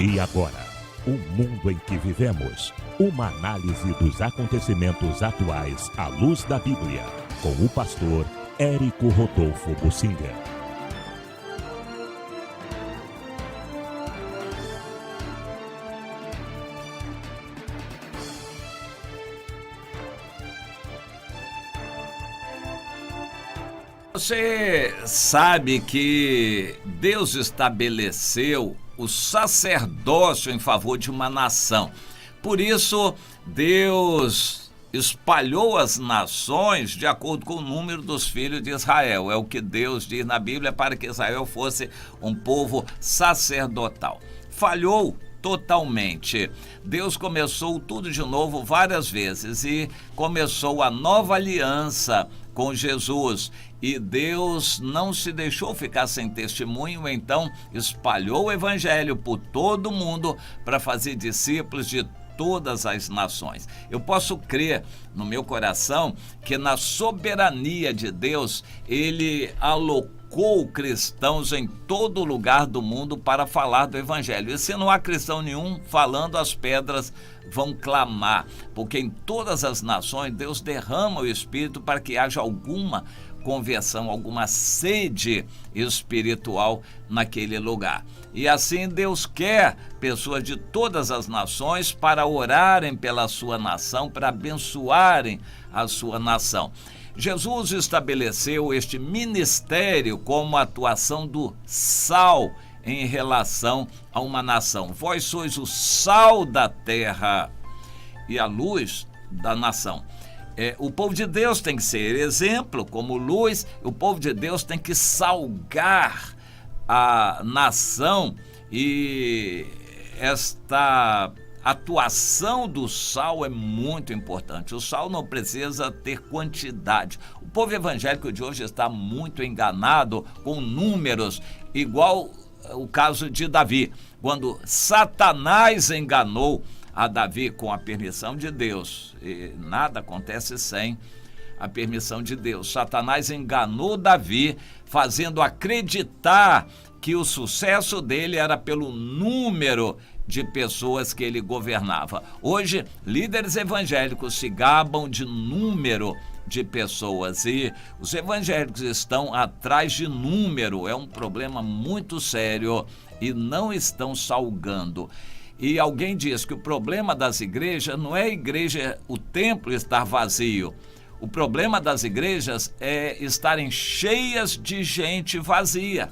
E agora, o mundo em que vivemos. Uma análise dos acontecimentos atuais à luz da Bíblia. Com o pastor Érico Rodolfo Bussinger. Você sabe que Deus estabeleceu o sacerdócio em favor de uma nação. Por isso, Deus espalhou as nações de acordo com o número dos filhos de Israel. É o que Deus diz na Bíblia, para que Israel fosse um povo sacerdotal. Falhou totalmente. Deus começou tudo de novo várias vezes e começou a nova aliança com Jesus. E Deus não se deixou ficar sem testemunho, então espalhou o evangelho por todo o mundo para fazer discípulos de todas as nações. Eu posso crer no meu coração que na soberania de Deus, Ele alocou cristãos em todo lugar do mundo para falar do evangelho. E se não há cristão nenhum falando, as pedras vão clamar, porque em todas as nações Deus derrama o Espírito para que haja alguma conversão, alguma sede espiritual naquele lugar. E assim Deus quer pessoas de todas as nações para orarem pela sua nação, para abençoarem a sua nação. Jesus estabeleceu este ministério como atuação do sal em relação a uma nação. Vós sois o sal da terra e a luz da nação. O povo de Deus tem que ser exemplo, como luz. O povo de Deus tem que salgar a nação, e esta atuação do sal é muito importante. O sal não precisa ter quantidade. O povo evangélico de hoje está muito enganado com números, igual o caso de Davi, quando Satanás enganou a Davi com a permissão de Deus. E nada acontece sem a permissão de Deus. Satanás enganou Davi, fazendo acreditar que o sucesso dele era pelo número de pessoas que ele governava. Hoje, líderes evangélicos se gabam de número de pessoas, e os evangélicos estão atrás de número. É um problema muito sério e não estão salgando. E alguém diz que o problema das igrejas não é o templo estar vazio. O problema das igrejas é estarem cheias de gente vazia.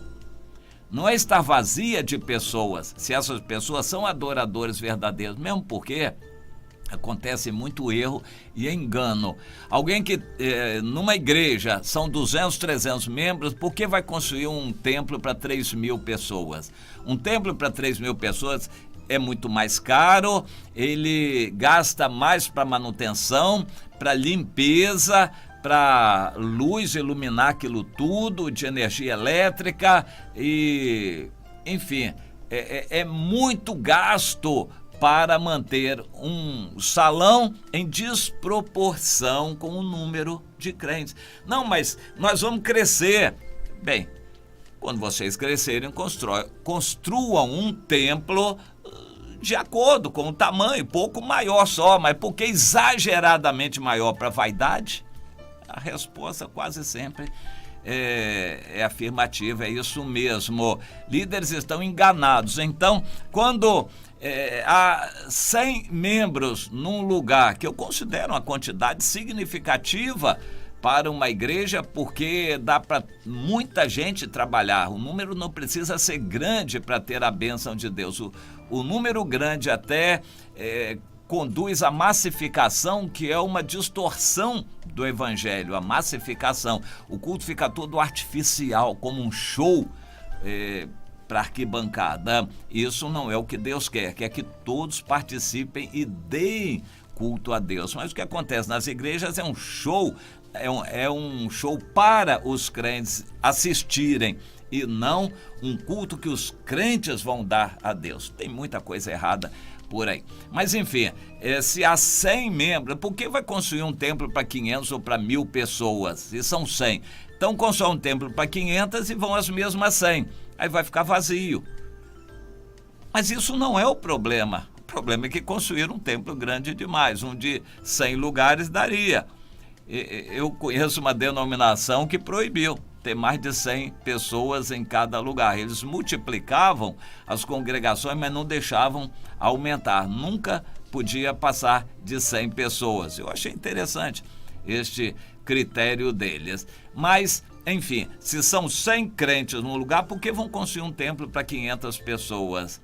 Não é estar vazia de pessoas, se essas pessoas são adoradores verdadeiros, mesmo porque acontece muito erro e engano. Alguém que numa igreja são 200, 300 membros, por que vai construir um templo para 3.000 pessoas? Um templo para 3.000 pessoas é muito mais caro, ele gasta mais para manutenção, para limpeza, para luz, iluminar aquilo tudo, de energia elétrica, e, enfim, é muito gasto para manter um salão em desproporção com o número de crentes. Não, mas nós vamos crescer. Bem, quando vocês crescerem, construam um templo de acordo com o tamanho, pouco maior só, mas por que exageradamente maior? Para vaidade? A resposta quase sempre é afirmativa, é isso mesmo. Líderes estão enganados. Então, quando há 100 membros num lugar, que eu considero uma quantidade significativa para uma igreja, porque dá para muita gente trabalhar. O número não precisa ser grande para ter a bênção de Deus. O número grande até conduz à massificação, que é uma distorção do evangelho, a massificação. O culto fica todo artificial, como um show para arquibancada. Isso não é o que Deus quer que todos participem e deem culto a Deus. Mas o que acontece nas igrejas é um show, é um show para os crentes assistirem, e não um culto que os crentes vão dar a Deus. Tem muita coisa errada por aí. Mas enfim, se há 100 membros, por que vai construir um templo para 500 ou para 1.000 pessoas? Se são 100. Então constrói um templo para 500 e vão as mesmas 100. Aí vai ficar vazio. Mas isso não é o problema. O problema é que construíram um templo grande demais, um de 100 lugares daria. Eu conheço uma denominação que proibiu ter mais de 100 pessoas em cada lugar. Eles multiplicavam as congregações, mas não deixavam aumentar. Nunca podia passar de 100 pessoas. Eu achei interessante este critério deles. Mas, enfim, se são 100 crentes num lugar, por que vão construir um templo para 500 pessoas?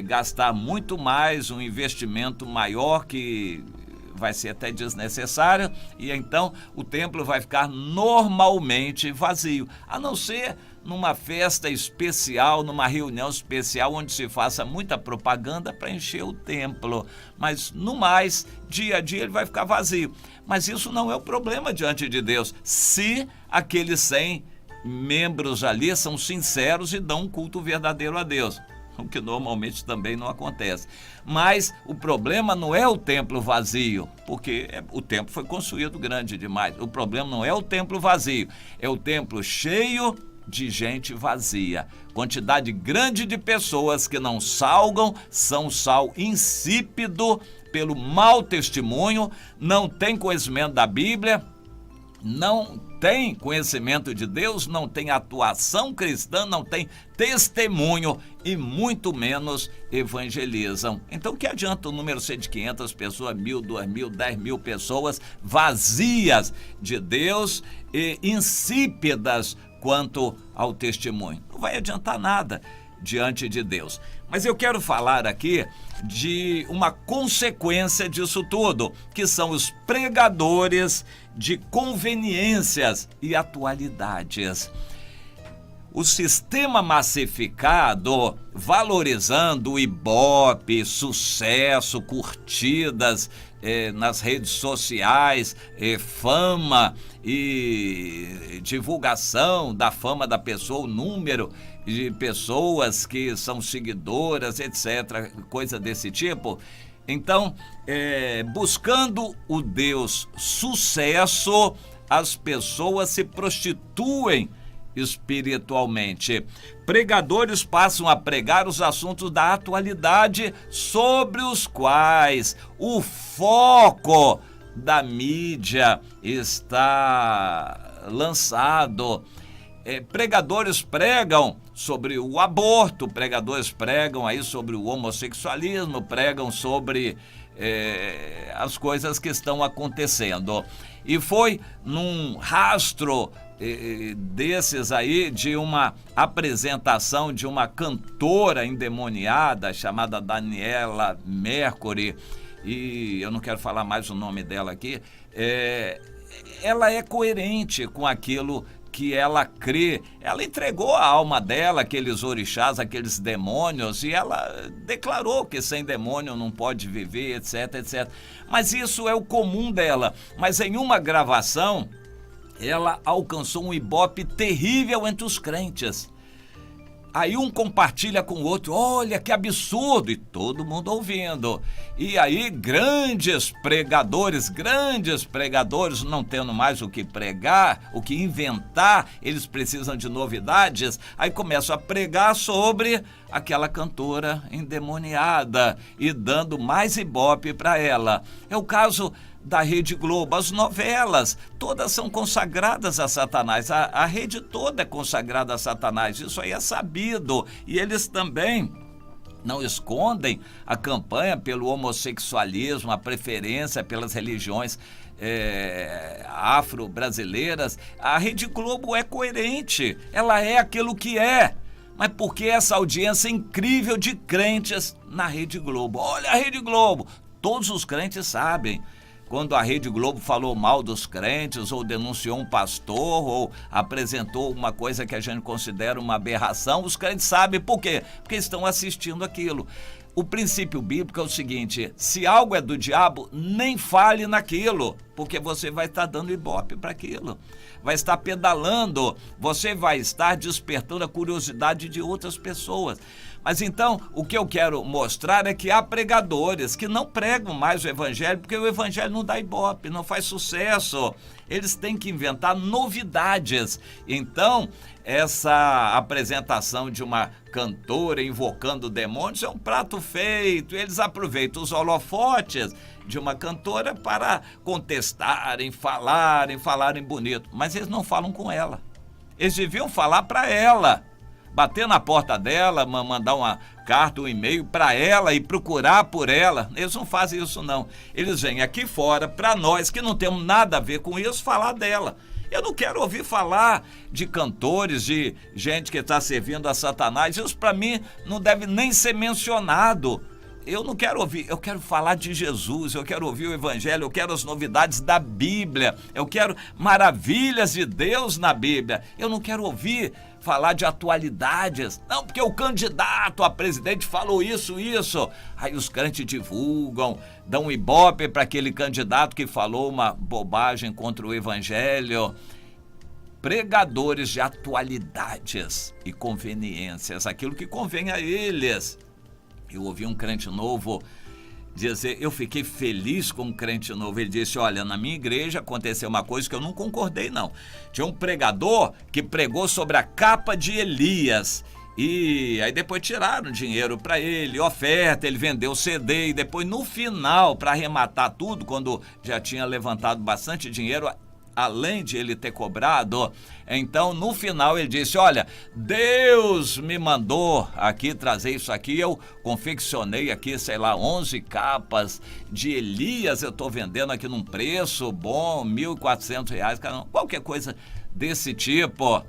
Gastar muito mais, um investimento maior que vai ser até desnecessário, e então o templo vai ficar normalmente vazio, a não ser numa festa especial, numa reunião especial onde se faça muita propaganda para encher o templo, mas no mais, dia a dia ele vai ficar vazio. Mas isso não é o problema diante de Deus, se aqueles 100 membros ali são sinceros e dão um culto verdadeiro a Deus, o que normalmente também não acontece. Mas o problema não é o templo vazio, porque o templo foi construído grande demais. O problema não é o templo vazio, é o templo cheio de gente vazia. Quantidade grande de pessoas que não salgam, são sal insípido pelo mau testemunho, não tem conhecimento da Bíblia, não tem conhecimento de Deus, não tem atuação cristã, não tem testemunho e muito menos evangelizam. Então, que adianta o número ser de 500 pessoas, 1.000, 2.000, 10.000 pessoas vazias de Deus e insípidas quanto ao testemunho? Não vai adiantar nada diante de Deus. Mas eu quero falar aqui de uma consequência disso tudo, que são os pregadores de conveniências e atualidades. O sistema massificado, valorizando o ibope, sucesso, curtidas nas redes sociais, fama e divulgação da fama da pessoa, o número de pessoas que são seguidoras, etc., coisa desse tipo. Então, buscando o Deus sucesso, as pessoas se prostituem espiritualmente. Pregadores passam a pregar os assuntos da atualidade sobre os quais o foco da mídia está lançado. Pregadores pregam sobre o aborto, pregadores pregam aí sobre o homossexualismo, pregam sobre as coisas que estão acontecendo. E foi num rastro desses aí, de uma apresentação de uma cantora endemoniada chamada Daniela Mercury, e eu não quero falar mais o nome dela aqui, ela é coerente com aquilo que ela crê. Ela entregou a alma dela, aqueles orixás, aqueles demônios, e ela declarou que sem demônio não pode viver, etc, etc. Mas isso é o comum dela. Mas em uma gravação, ela alcançou um ibope terrível entre os crentes. Aí um compartilha com o outro, olha que absurdo, e todo mundo ouvindo. E aí grandes pregadores, não tendo mais o que pregar, o que inventar, eles precisam de novidades, aí começam a pregar sobre aquela cantora endemoniada e dando mais ibope para ela. É o caso da Rede Globo. As novelas todas são consagradas a Satanás, a rede toda é consagrada a Satanás, isso aí é sabido, e eles também não escondem a campanha pelo homossexualismo, a preferência pelas religiões afro-brasileiras. A Rede Globo é coerente, ela é aquilo que é. Mas por que essa audiência incrível de crentes na Rede Globo? Olha a Rede Globo, todos os crentes sabem. Quando a Rede Globo falou mal dos crentes, ou denunciou um pastor, ou apresentou uma coisa que a gente considera uma aberração, os crentes sabem por quê? Porque estão assistindo aquilo. O princípio bíblico é o seguinte: se algo é do diabo, nem fale naquilo. porque você vai estar dando ibope para aquilo, vai estar pedalando, você vai estar despertando a curiosidade de outras pessoas. Mas então, o que eu quero mostrar é que há pregadores que não pregam mais o evangelho, porque o evangelho não dá ibope, não faz sucesso. Eles têm que inventar novidades. Então, essa apresentação de uma cantora invocando demônios é um prato feito. Eles aproveitam os holofotes de uma cantora para contestarem, falarem bonito. Mas eles não falam com ela. Eles deviam falar para ela, bater na porta dela, mandar uma carta, um e-mail para ela e procurar por ela. Eles não fazem isso não. Eles vêm aqui fora, para nós que não temos nada a ver com isso, falar dela. Eu não quero ouvir falar de cantores, de gente que está servindo a Satanás. Isso para mim não deve nem ser mencionado. Eu não quero ouvir, eu quero falar de Jesus, eu quero ouvir o evangelho, eu quero as novidades da Bíblia, eu quero maravilhas de Deus na Bíblia. Eu não quero ouvir falar de atualidades, não, porque o candidato a presidente falou isso. Aí os crentes divulgam, dão um ibope para aquele candidato que falou uma bobagem contra o evangelho. Pregadores de atualidades e conveniências, aquilo que convém a eles. Eu ouvi um crente novo dizer, eu fiquei feliz com um crente novo. Ele disse, olha, na minha igreja aconteceu uma coisa que eu não concordei não. Tinha um pregador que pregou sobre a capa de Elias. E aí depois tiraram dinheiro para ele, oferta, ele vendeu o CD. E depois no final, para arrematar tudo, quando já tinha levantado bastante dinheiro, além de ele ter cobrado, então no final ele disse, olha, Deus me mandou aqui trazer isso aqui, eu confeccionei aqui, 11 capas de Elias, eu estou vendendo aqui num preço bom, R$1.400, qualquer coisa desse tipo.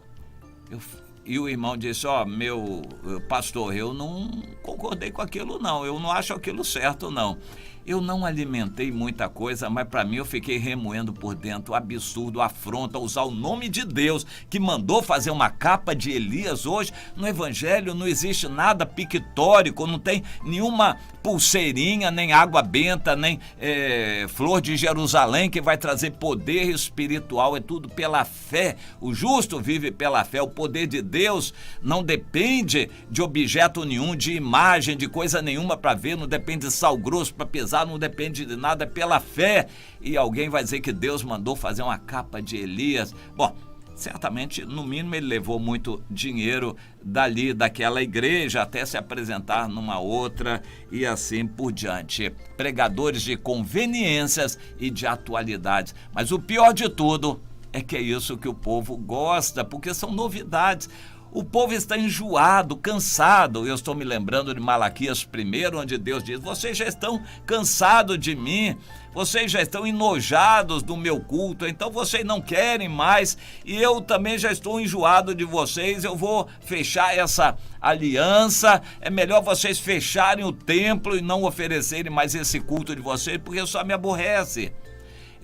E o irmão disse, meu pastor, eu não concordei com aquilo não, eu não acho aquilo certo não. Eu não alimentei muita coisa, mas para mim eu fiquei remoendo por dentro o absurdo, a afronta, usar o nome de Deus, que mandou fazer uma capa de Elias hoje. No evangelho não existe nada pictórico, não tem nenhuma pulseirinha, nem água benta, nem flor de Jerusalém que vai trazer poder espiritual, é tudo pela fé. O justo vive pela fé, o poder de Deus não depende de objeto nenhum, de imagem, de coisa nenhuma para ver, não depende de sal grosso para pesar, não depende de nada, é pela fé. E alguém vai dizer que Deus mandou fazer uma capa de Elias. Bom, certamente, no mínimo, ele levou muito dinheiro daquela igreja até se apresentar numa outra e assim por diante. Pregadores de conveniências e de atualidades. Mas o pior de tudo é que é isso que o povo gosta, porque são novidades. O povo está enjoado, cansado. Eu estou me lembrando de Malaquias 1, onde Deus diz, vocês já estão cansados de mim, vocês já estão enojados do meu culto, então vocês não querem mais, e eu também já estou enjoado de vocês, eu vou fechar essa aliança, é melhor vocês fecharem o templo e não oferecerem mais esse culto de vocês, porque só me aborrece.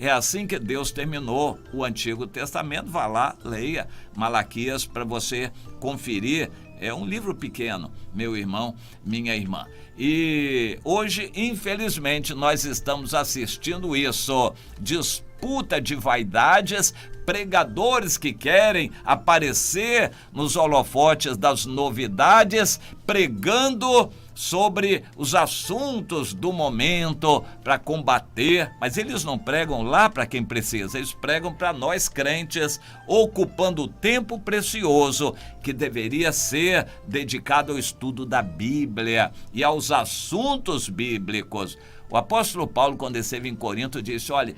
É assim que Deus terminou o Antigo Testamento. Vá lá, leia Malaquias para você conferir. É um livro pequeno, meu irmão, minha irmã. E hoje, infelizmente, nós estamos assistindo isso. Disputa de vaidades, pregadores que querem aparecer nos holofotes das novidades, pregando sobre os assuntos do momento para combater, mas eles não pregam lá para quem precisa, eles pregam para nós crentes, ocupando o tempo precioso que deveria ser dedicado ao estudo da Bíblia e aos assuntos bíblicos. O apóstolo Paulo, quando esteve em Corinto, disse, olha,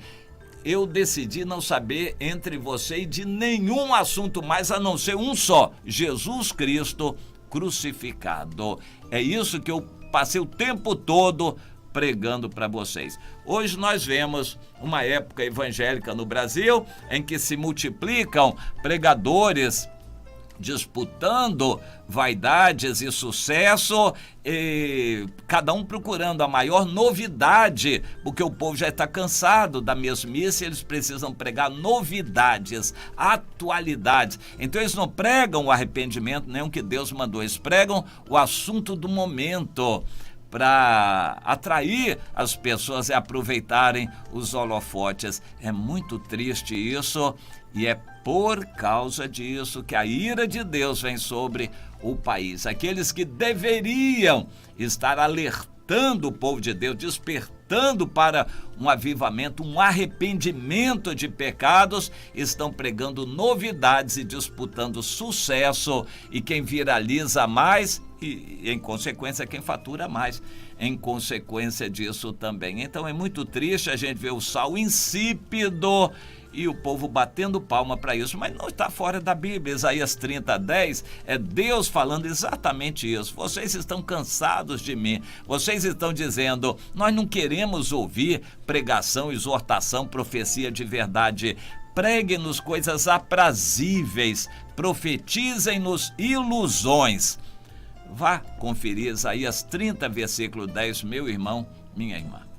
eu decidi não saber entre vocês de nenhum assunto mais a não ser um só, Jesus Cristo crucificado. É isso que eu passei o tempo todo pregando para vocês. Hoje nós vemos uma época evangélica no Brasil em que se multiplicam pregadores disputando vaidades e sucesso, e cada um procurando a maior novidade, porque o povo já está cansado da mesmice, eles precisam pregar novidades, atualidades. Então eles não pregam o arrependimento, nem o que Deus mandou, eles pregam o assunto do momento. para atrair as pessoas e aproveitarem os holofotes. É muito triste isso, e é por causa disso que a ira de Deus vem sobre o país. Aqueles que deveriam estar alertando o povo de Deus, despertando para um avivamento, um arrependimento de pecados, estão pregando novidades e disputando sucesso, e quem viraliza mais e em consequência quem fatura mais em consequência disso também. Então é muito triste a gente ver o sal insípido e o povo batendo palma para isso, mas não está fora da Bíblia. Isaías 30:10 é Deus falando exatamente isso. Vocês estão cansados de mim, vocês estão dizendo, nós não queremos ouvir pregação, exortação, profecia de verdade. Preguem-nos coisas aprazíveis, profetizem-nos ilusões. Vá conferir Isaías 30, versículo 10, meu irmão, minha irmã.